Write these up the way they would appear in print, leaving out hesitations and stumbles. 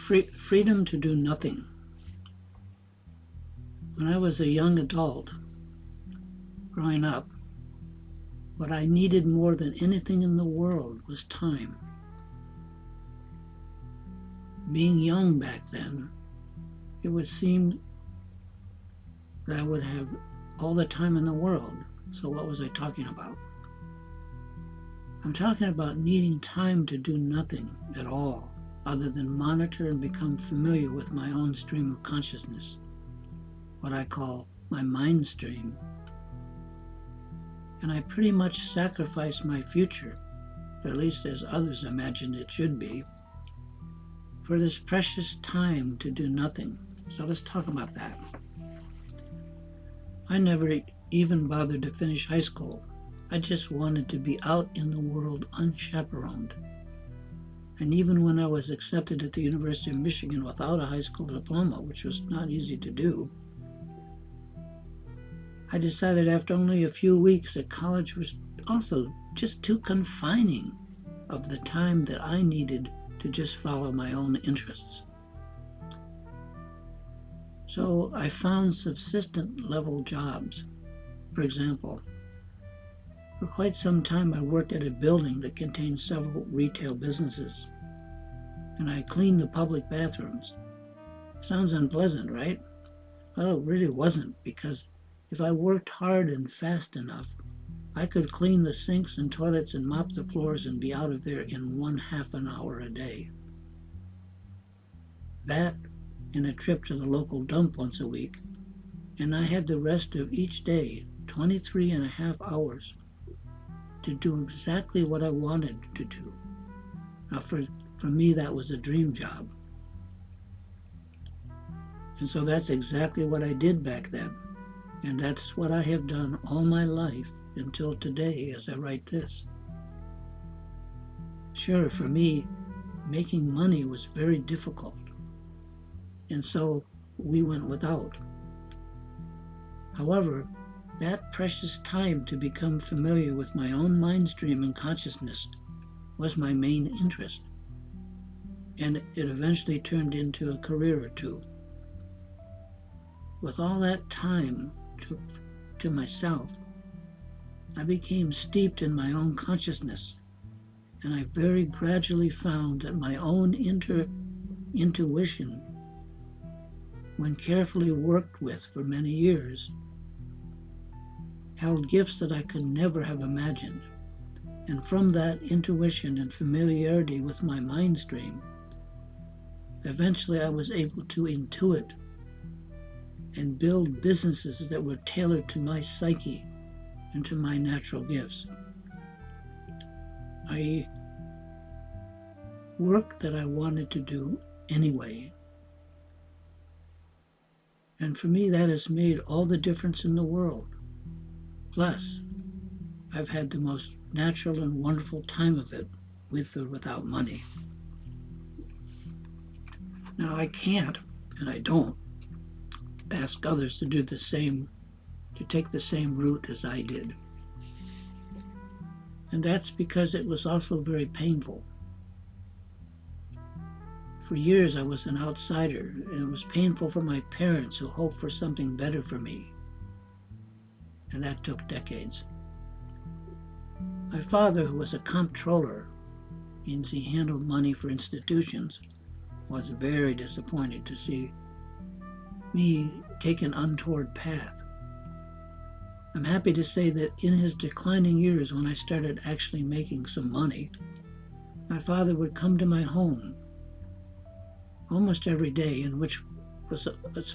Freedom to do nothing. When I was a young adult, growing up, what I needed more than anything in the world was time. Being young back then, it would seem that I would have all the time in the world. So what was I talking about? I'm talking about needing time to do nothing at all other than monitor and become familiar with my own stream of consciousness, what I call my mind stream. And I pretty much sacrificed my future, at least as others imagined it should be, for this precious time to do nothing. So let's talk about that. I never even bothered to finish high school. I just wanted to be out in the world unchaperoned. And even when I was accepted at the University of Michigan without a high school diploma, which was not easy to do, I decided after only a few weeks that college was also just too confining of the time that I needed to just follow my own interests. So I found subsistent level jobs. For example, for quite some time I worked at a building that contained several retail businesses, and I cleaned the public bathrooms. Sounds unpleasant, right? Well, it really wasn't, because if I worked hard and fast enough, I could clean the sinks and toilets and mop the floors and be out of there in 1/2 an hour a day. That and a trip to the local dump once a week, and I had the rest of each day, 23.5 hours, to do exactly what I wanted to do. Now for me, that was a dream job. And so that's exactly what I did back then. And that's what I have done all my life until today as I write this. Sure, for me, making money was very difficult. And so we went without. However, that precious time to become familiar with my own mind stream and consciousness was my main interest. And it eventually turned into a career or two. With all that time to myself, I became steeped in my own consciousness, and I very gradually found that my own intuition, when carefully worked with for many years, held gifts that I could never have imagined. And from that intuition and familiarity with my mind stream, eventually I was able to intuit and build businesses that were tailored to my psyche and to my natural gifts. I work that I wanted to do anyway. And for me, that has made all the difference in the world. Plus, I've had the most natural and wonderful time of it, with or without money. Now, I can't, and I don't, ask others to do the same, to take the same route as I did. And that's because it was also very painful. For years I was an outsider, and it was painful for my parents who hoped for something better for me. And that took decades. My father, who was a comptroller, means he handled money for institutions, was very disappointed to see me take an untoward path. I'm happy to say that in his declining years, when I started actually making some money, my father would come to my home almost every day, in which was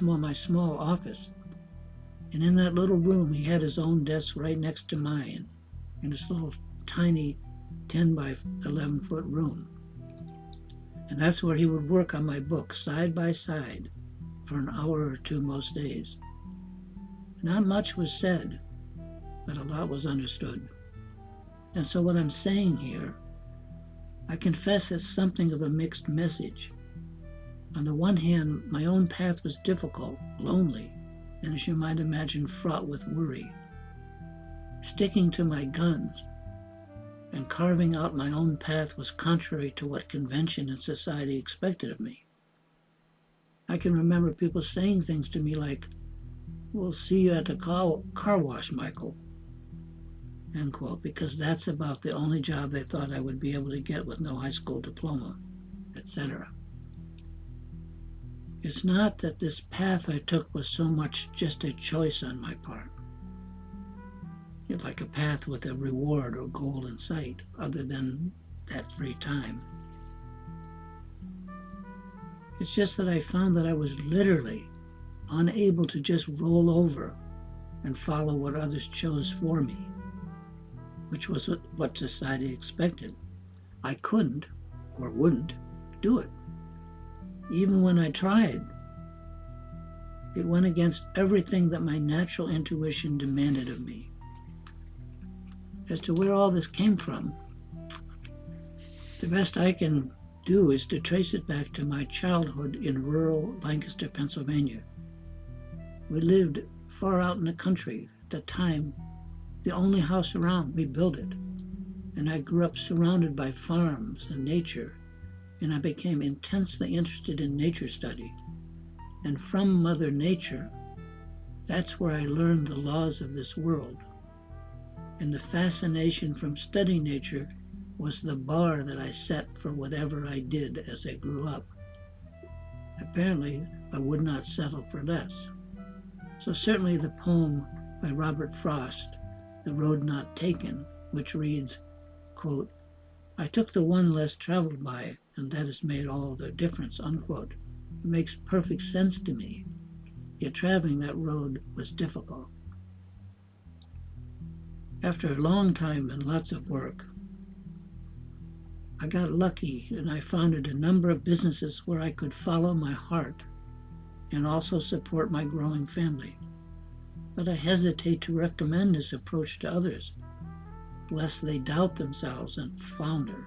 my small office. And in that little room, he had his own desk right next to mine, in this little tiny 10 by 11 foot room. And that's where he would work on my book side by side for an hour or two most days. Not much was said, but a lot was understood. And so what I'm saying here, I confess, is something of a mixed message. On the one hand, my own path was difficult, lonely, and as you might imagine, fraught with worry. Sticking to my guns and carving out my own path was contrary to what convention and society expected of me. I can remember people saying things to me like, "We'll see you at the car wash, Michael," end quote, because that's about the only job they thought I would be able to get with no high school diploma, etc. It's not that this path I took was so much just a choice on my part, like a path with a reward or goal in sight, other than that free time. It's just that I found that I was literally unable to just roll over and follow what others chose for me, which was what society expected. I couldn't, or wouldn't, do it. Even when I tried, it went against everything that my natural intuition demanded of me. As to where all this came from, the best I can do is to trace it back to my childhood in rural Lancaster, Pennsylvania. We lived far out in the country. At the time, the only house around, we built it. And I grew up surrounded by farms and nature, and I became intensely interested in nature study. And from Mother Nature, that's where I learned the laws of this world. And the fascination from studying nature was the bar that I set for whatever I did as I grew up. Apparently, I would not settle for less. So certainly the poem by Robert Frost, The Road Not Taken, which reads, quote, "I took the one less traveled by, and that has made all the difference," unquote. It makes perfect sense to me, yet traveling that road was difficult. After a long time and lots of work, I got lucky and I founded a number of businesses where I could follow my heart and also support my growing family. But I hesitate to recommend this approach to others, lest they doubt themselves and flounder.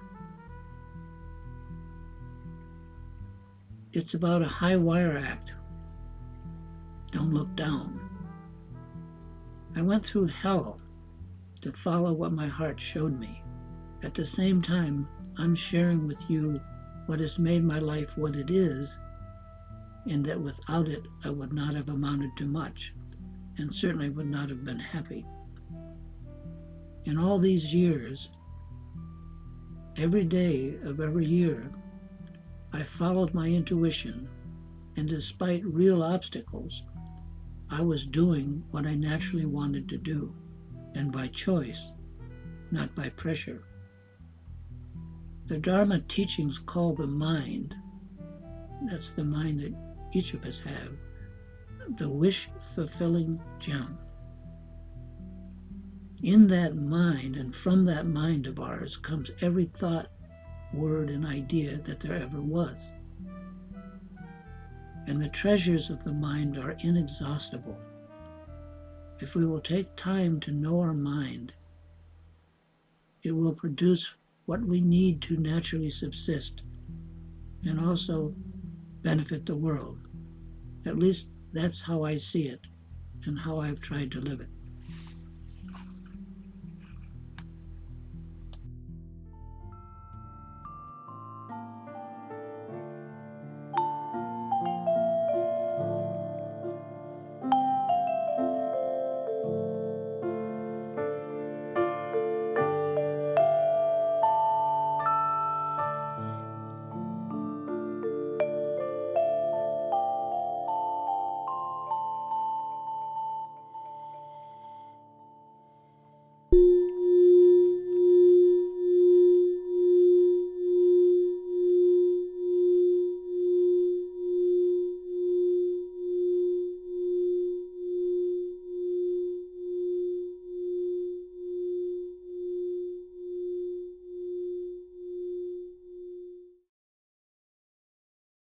It's about a high wire act. Don't look down. I went through hell to follow what my heart showed me. At the same time, I'm sharing with you what has made my life what it is, and that without it, I would not have amounted to much, and certainly would not have been happy. In all these years, every day of every year, I followed my intuition, and despite real obstacles, I was doing what I naturally wanted to do, and by choice, not by pressure. The Dharma teachings call the mind, that's the mind that each of us have, the wish-fulfilling gem. In that mind and from that mind of ours comes every thought, word, and idea that there ever was. And the treasures of the mind are inexhaustible. If we will take time to know our mind, it will produce what we need to naturally subsist and also benefit the world. At least that's how I see it and how I've tried to live it.